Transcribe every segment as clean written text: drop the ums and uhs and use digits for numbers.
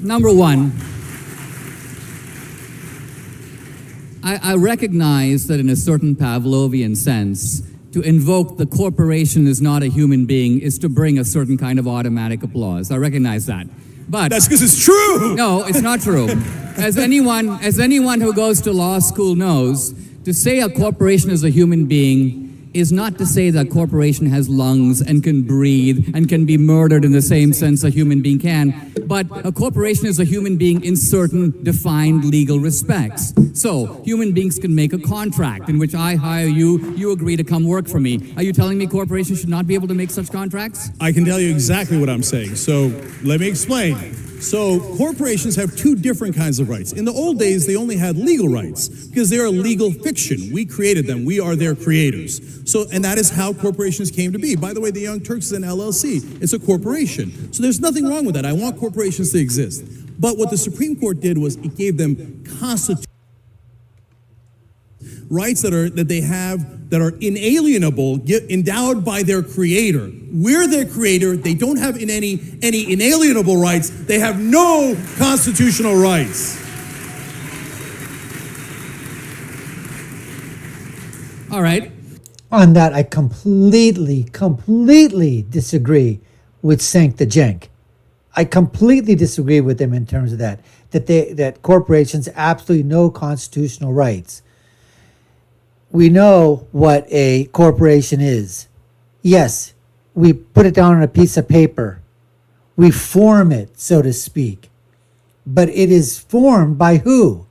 Number one, I recognize that in a certain Pavlovian sense, to invoke the corporation is not a human being is to bring a certain kind of automatic applause. I recognize that. But that's because it's true. No, it's not true. As anyone who goes to law school knows, to say a corporation is a human being is not to say that a corporation has lungs and can breathe and can be murdered in the same sense a human being can, but a corporation is a human being in certain defined legal respects. So, human beings can make a contract in which I hire you, you agree to come work for me. Are you telling me corporations should not be able to make such contracts? I can tell you exactly what I'm saying, so let me explain. So corporations have two different kinds of rights. In the old days, they only had legal rights because they're a legal fiction. We created them. We are their creators. So, and that is how corporations came to be. By the way, the Young Turks is an LLC. It's a corporation. So there's nothing wrong with that. I want corporations to exist. But what the Supreme Court did was it gave them constitutional rights that are inalienable, endowed by their creator. We're their creator. They don't have any inalienable rights. They have no constitutional rights. All right. On that, I completely disagree with Cenk the Cenk. I completely disagree with them in terms of that corporations absolutely no constitutional rights. We know what a corporation is. Yes, we put it down on a piece of paper. We form it, so to speak. But it is formed by who?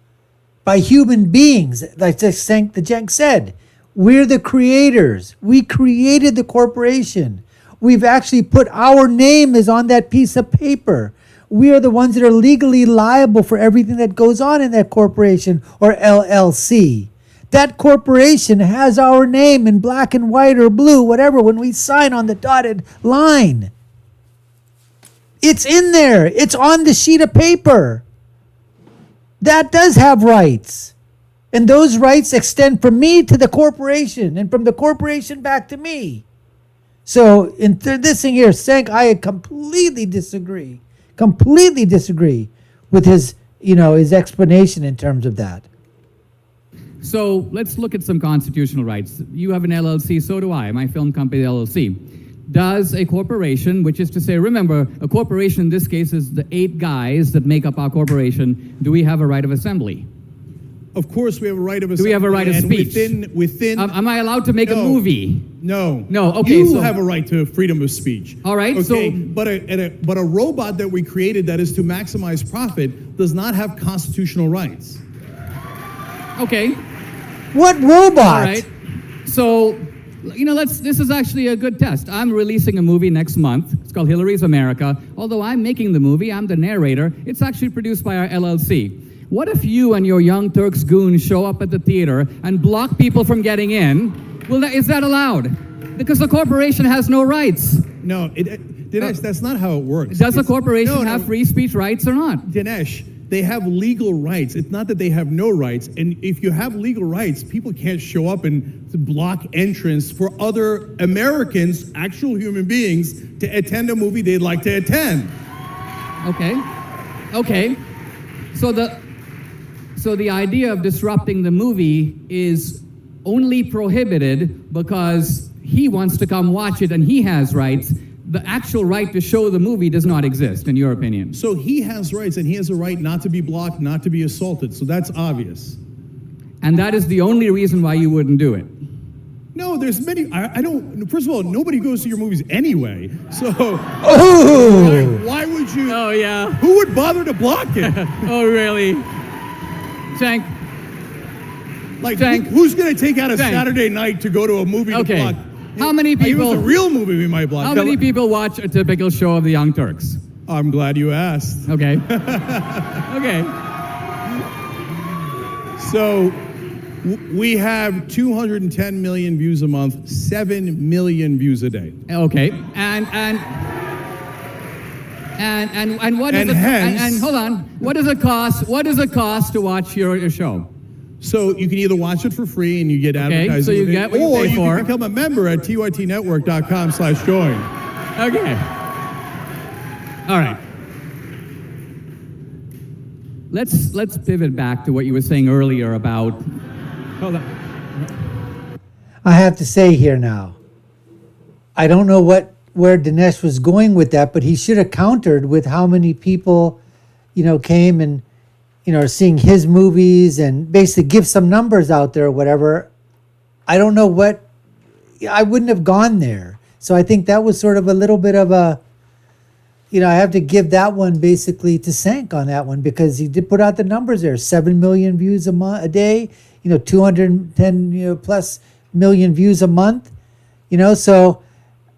By human beings, like Cenk the Cenk said. We're the creators. We created the corporation. We've actually put our name is on that piece of paper. We are the ones that are legally liable for everything that goes on in that corporation or LLC. That corporation has our name in black and white or blue, whatever, when we sign on the dotted line. It's in there. It's on the sheet of paper. That does have rights. And those rights extend from me to the corporation and from the corporation back to me. So in this thing here, Cenk, I completely disagree with his explanation in terms of that. So let's look at some constitutional rights. You have an LLC, so do I. My film company, LLC. Does a corporation, which is to say, remember, a corporation in this case is the 8 guys that make up our corporation, do we have a right of assembly? Of course we have a right of assembly. Do we have a right of speech? Within am I allowed to make a movie? No. No, okay. You have a right to freedom of speech. All right, okay, so... But a robot that we created that is to maximize profit does not have constitutional rights. Okay. What robot? All right. So, this is actually a good test. I'm releasing a movie next month. It's called Hillary's America. Although I'm making the movie, I'm the narrator. It's actually produced by our LLC. What if you and your Young Turks goons show up at the theater and block people from getting in? Is that allowed? Because the corporation has no rights. No, Dinesh, that's not how it works. Does a corporation have free speech rights or not? Dinesh, they have legal rights. It's not that they have no rights. And if you have legal rights, people can't show up and block entrance for other Americans, actual human beings, to attend a movie they'd like to attend. Okay. So the idea of disrupting the movie is only prohibited because he wants to come watch it and he has rights. The actual right to show the movie does not exist, in your opinion. So he has rights, and he has a right not to be blocked, not to be assaulted. So that's obvious. And that is the only reason why you wouldn't do it. No, there's many. I don't. First of all, nobody goes to your movies anyway. So why would you? Oh yeah. Who would bother to block it? Oh really? Cenk. Who's going to take out a Saturday night to go to a movie to block? How many people? Even the real movie we might block. How many people watch a typical show of the Young Turks? I'm glad you asked. Okay. Okay. So we have 210 million views a month, 7 million views a day. Okay. And what is and hold on. What does it cost? What does it cost to watch your show? So you can either watch it for free and you get advertising, so you get what you or pay you for. can become a member at tytnetwork.com/join. Okay. All right. let's pivot back to what you were saying earlier about. Hold on. I have to say here now, I don't know where Dinesh was going with that, but he should have countered with how many people, came and, are seeing his movies and basically give some numbers out there or whatever. I don't know I wouldn't have gone there. So I think that was sort of a little bit of a, I have to give that one basically to Cenk on that one, because he did put out the numbers there. 7 million views a day, 210 plus million views a month, so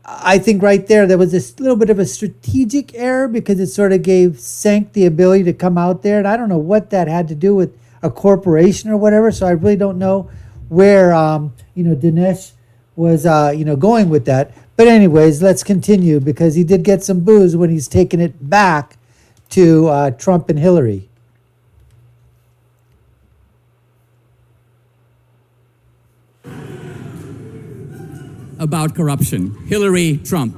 I think right there was this little bit of a strategic error, because it sort of gave Cenk the ability to come out there. And I don't know what that had to do with a corporation or whatever. So I really don't know where, Dinesh was, going with that. But anyways, let's continue, because he did get some boos when he's taking it back to Trump and Hillary. About corruption, Hillary, Trump.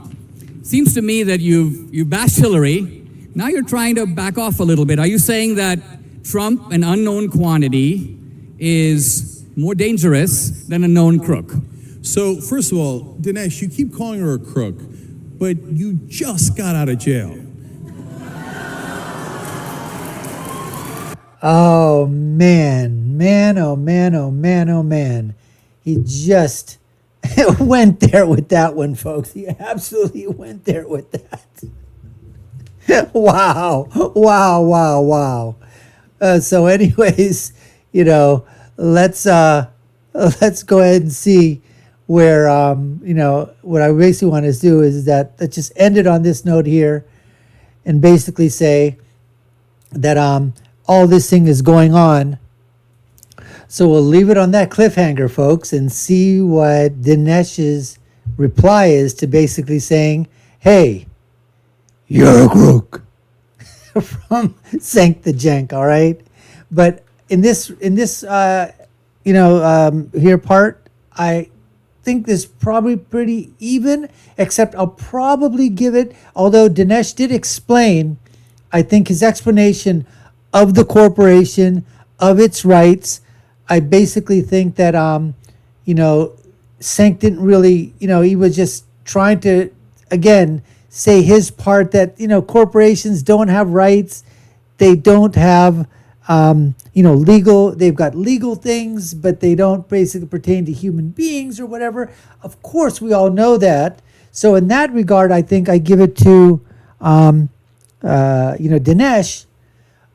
Seems to me that you've bashed Hillary. Now you're trying to back off a little bit. Are you saying that Trump, an unknown quantity, is more dangerous than a known crook? So, first of all, Dinesh, you keep calling her a crook, but you just got out of jail. Oh, man, oh, man, oh, man, oh, man. He just went there with that one, folks. He absolutely went there with that. Wow. So anyways, let's go ahead and see where, what I basically want to do is that let's just end it on this note here and basically say that all this thing is going on. So we'll leave it on that cliffhanger, folks, and see what Dinesh's reply is to basically saying, hey, you're a crook, from Cenk the Cenk, all right? But in this here part, I think this is probably pretty even, except I'll probably give it, although Dinesh did explain, I think his explanation of the corporation, of its rights, I basically think that, Cenk didn't really, he was just trying to, again, say his part that, corporations don't have rights. They don't have, they've got legal things, but they don't basically pertain to human beings or whatever. Of course, we all know that. So in that regard, I think I give it to, Dinesh.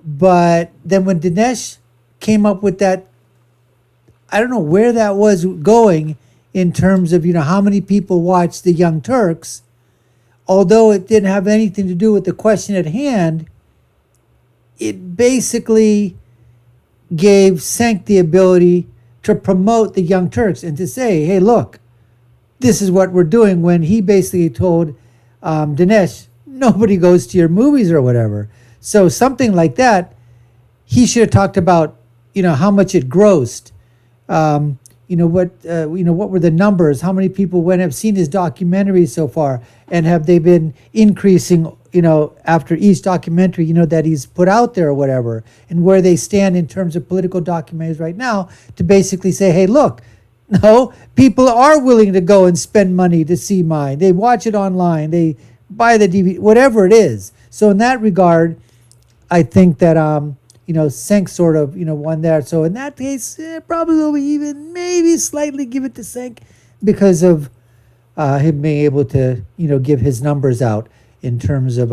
But then when Dinesh came up with that, I don't know where that was going in terms of, how many people watched the Young Turks. Although it didn't have anything to do with the question at hand, it basically gave Cenk the ability to promote the Young Turks and to say, hey, look, this is what we're doing, when he basically told Dinesh, nobody goes to your movies or whatever. So something like that, he should have talked about, how much it grossed. What were the numbers? How many people have seen his documentaries so far, and have they been increasing? After each documentary, that he's put out there or whatever, and where they stand in terms of political documentaries right now, to basically say, hey, look, no, people are willing to go and spend money to see mine. They watch it online. They buy the DVD, whatever it is. So in that regard, I think that Cenk sort of, won there. So in that case, probably will even maybe slightly give it to Cenk, because of him being able to, give his numbers out in terms of,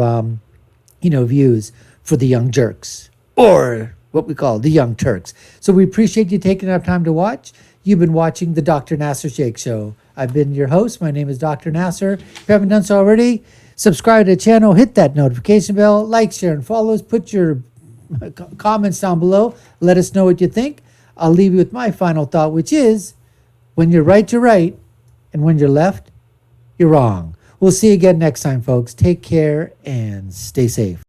views for the Young Jerks, or what we call the Young Turks. So we appreciate you taking our time to watch. You've been watching the Dr. Nasir Shaikh Show. I've been your host. My name is Dr. Nasir. If you haven't done so already, subscribe to the channel, hit that notification bell, like, share, and follow us. Put your comments down below. Let us know what you think. I'll leave you with my final thought, which is, when you're right, you're right, and when you're left, you're wrong. We'll see you again next time, folks. Take care and stay safe.